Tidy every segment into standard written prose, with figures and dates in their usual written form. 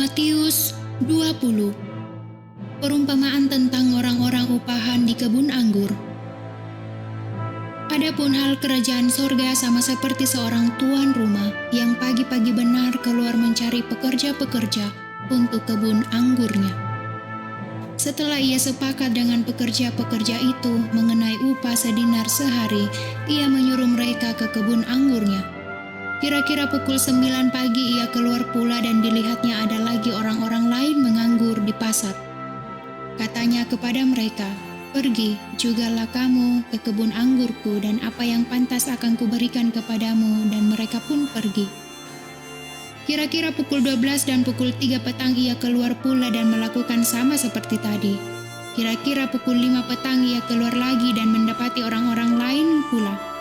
Matius 20. Perumpamaan tentang orang-orang upahan di kebun anggur. Adapun hal kerajaan sorga sama seperti seorang tuan rumah yang pagi-pagi benar keluar mencari pekerja-pekerja untuk kebun anggurnya. Setelah ia sepakat dengan pekerja-pekerja itu mengenai upah sedinar sehari, ia menyuruh mereka ke kebun anggurnya. Kira-kira pukul 9 pagi ia keluar pula dan dilihatnya ada lagi orang-orang lain menganggur di pasar. Katanya kepada mereka, "Pergi, jugalah kamu ke kebun anggurku dan apa yang pantas akan kuberikan kepadamu," dan mereka pun pergi. Kira-kira pukul 12 dan pukul 3 petang ia keluar pula dan melakukan sama seperti tadi. Kira-kira pukul 5 petang ia keluar lagi dan mendapati orang-orang lain pula.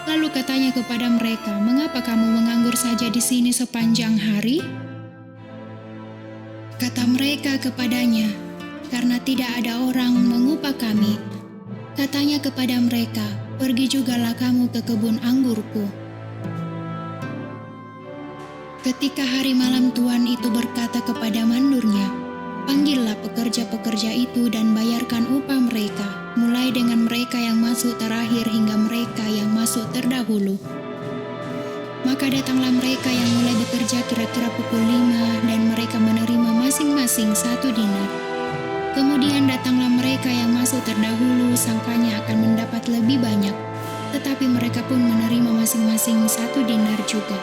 Lalu katanya kepada mereka, "Mengapa kamu menganggur saja di sini sepanjang hari?" Kata mereka kepadanya, "Karena tidak ada orang mengupah kami." Katanya kepada mereka, "Pergi jugalah kamu ke kebun anggurku." Ketika hari malam tuan itu berkata kepada mandurnya, "Panggillah pekerja-pekerja itu dan bayarkan upah mereka, mulai dengan mereka yang masuk terakhir hingga mereka yang masuk terdahulu." Maka datanglah mereka yang mulai bekerja kira-kira pukul 5 dan mereka menerima masing-masing 1 dinar. Kemudian datanglah mereka yang masuk terdahulu, sangkanya akan mendapat lebih banyak, tetapi mereka pun menerima masing-masing 1 dinar juga.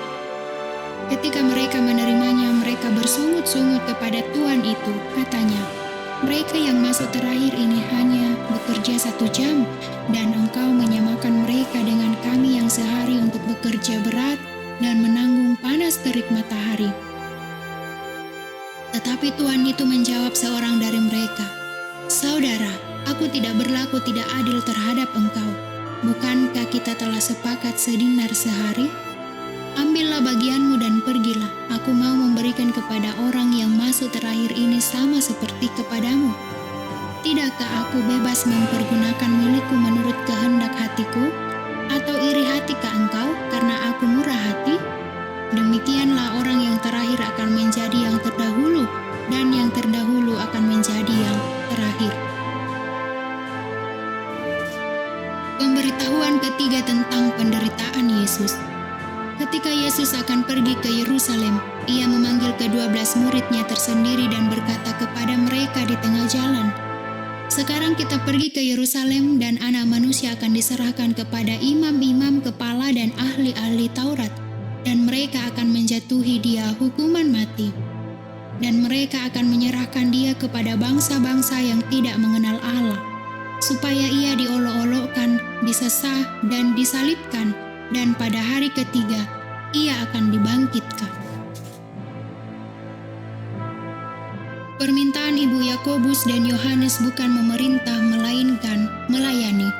Ketika mereka menerimanya, mereka bersungut-sungut kepada tuan itu. Katanya, "Mereka yang masuk terakhir ini hanya bekerja 1 jam, dan engkau menyamakan mereka dengan kami yang sehari untuk bekerja berat dan menanggung panas terik matahari." Tetapi tuan itu menjawab seorang dari mereka, "Saudara, aku tidak berlaku tidak adil terhadap engkau. Bukankah kita telah sepakat sedinar sehari? Ambillah bagianmu dan pergilah. Aku mau memberikan kepada orang yang masuk terakhir ini sama seperti kepadamu. Tidakkah aku bebas mempergunakan milikku menurut kehendak hatiku? Atau iri hatikah engkau karena aku murah hati? Demikianlah orang yang terakhir akan menjadi yang terdahulu, dan yang terdahulu akan menjadi yang terakhir." Pemberitahuan ketiga tentang penderitaan Yesus. Ketika Yesus akan pergi ke Yerusalem, ia memanggil ke-12 muridnya tersendiri dan berkata kepada mereka di tengah jalan, "Sekarang kita pergi ke Yerusalem dan Anak Manusia akan diserahkan kepada imam-imam kepala dan ahli-ahli Taurat, dan mereka akan menjatuhi dia hukuman mati. Dan mereka akan menyerahkan dia kepada bangsa-bangsa yang tidak mengenal Allah, supaya ia diolok-olokkan, disesah, dan disalibkan, dan pada hari ketiga ia akan dibangkitkan." Permintaan Ibu Yakobus dan Yohanes bukan memerintah melainkan melayani.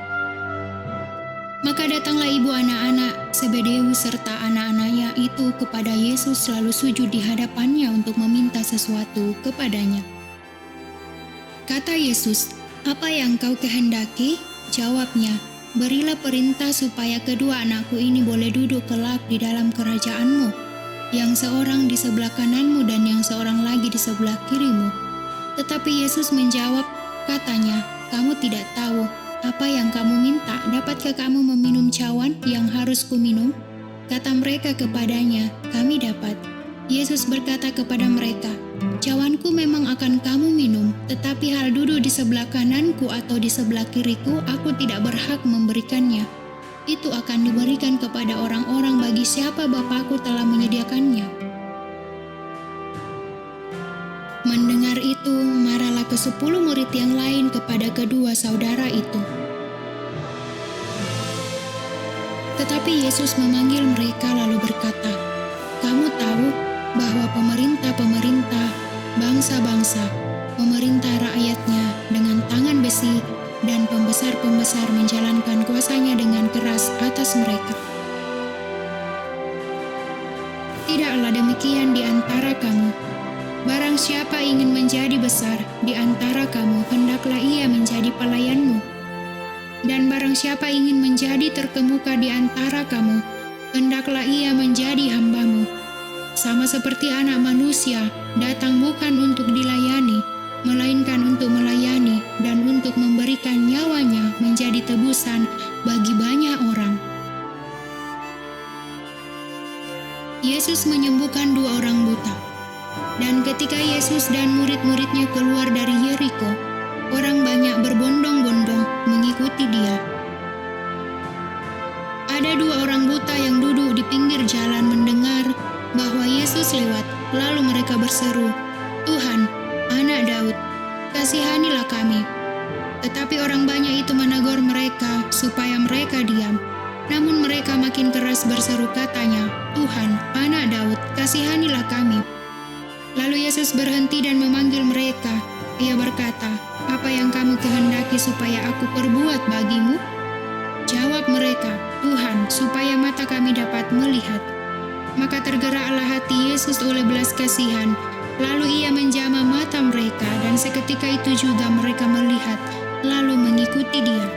Maka datanglah ibu anak-anak Zebedeus serta anak-anaknya itu kepada Yesus lalu sujud di hadapannya untuk meminta sesuatu kepadanya. Kata Yesus, "Apa yang kau kehendaki?" Jawabnya, "Berilah perintah supaya kedua anakku ini boleh duduk kelak di dalam kerajaanmu, yang seorang di sebelah kananmu dan yang seorang lagi di sebelah kirimu." Tetapi Yesus menjawab, katanya, "Kamu tidak tahu apa yang kamu minta. Dapatkah kamu meminum cawan yang harus kuminum?" Kata mereka kepadanya, "Kami dapat." Yesus berkata kepada mereka, "Cawanku memang akan kamu minum, tetapi hal duduk di sebelah kananku atau di sebelah kiriku, aku tidak berhak memberikannya. Itu akan diberikan kepada orang-orang bagi siapa Bapakku telah menyediakannya." Mendengar itu, marahlah ke-10 murid yang lain kepada kedua saudara itu. Tetapi Yesus memanggil mereka lalu berkata, "Kamu tahu bahwa pemerintah-pemerintah bangsa-bangsa memerintah rakyatnya dengan tangan besi, dan pembesar-pembesar menjalankan kuasanya dengan keras atas mereka. Tidaklah demikian di antara kamu. Barang siapa ingin menjadi besar di antara kamu, hendaklah ia menjadi pelayanmu. Dan barang siapa ingin menjadi terkemuka di antara kamu, hendaklah ia menjadi hambamu. sama seperti Anak Manusia datang bukan untuk dilayani, melainkan untuk melayani dan untuk memberikan nyawanya menjadi tebusan bagi banyak orang. Yesus menyembuhkan 2 orang buta. Dan ketika Yesus dan murid-muridnya keluar dari Yeriko, orang banyak berbondong-bondong mengikuti dia. Ada 2 orang buta yang duduk di pinggir jalan mendengar bahwa Yesus lewat, lalu mereka berseru, "Tuhan, Anak Daud, kasihanilah kami." Tetapi orang banyak itu menegur mereka supaya mereka diam. Namun mereka makin keras berseru katanya, "Tuhan, Anak Daud, kasihanilah kami." Lalu Yesus berhenti dan memanggil mereka. Ia berkata, "Apa yang kamu kehendaki supaya aku perbuat bagimu?" Jawab mereka, "Tuhan, supaya mata kami dapat melihat." Maka tergeraklah hati Yesus oleh belas kasihan, lalu ia menjamah mata mereka, dan seketika itu juga mereka melihat, lalu mengikuti dia.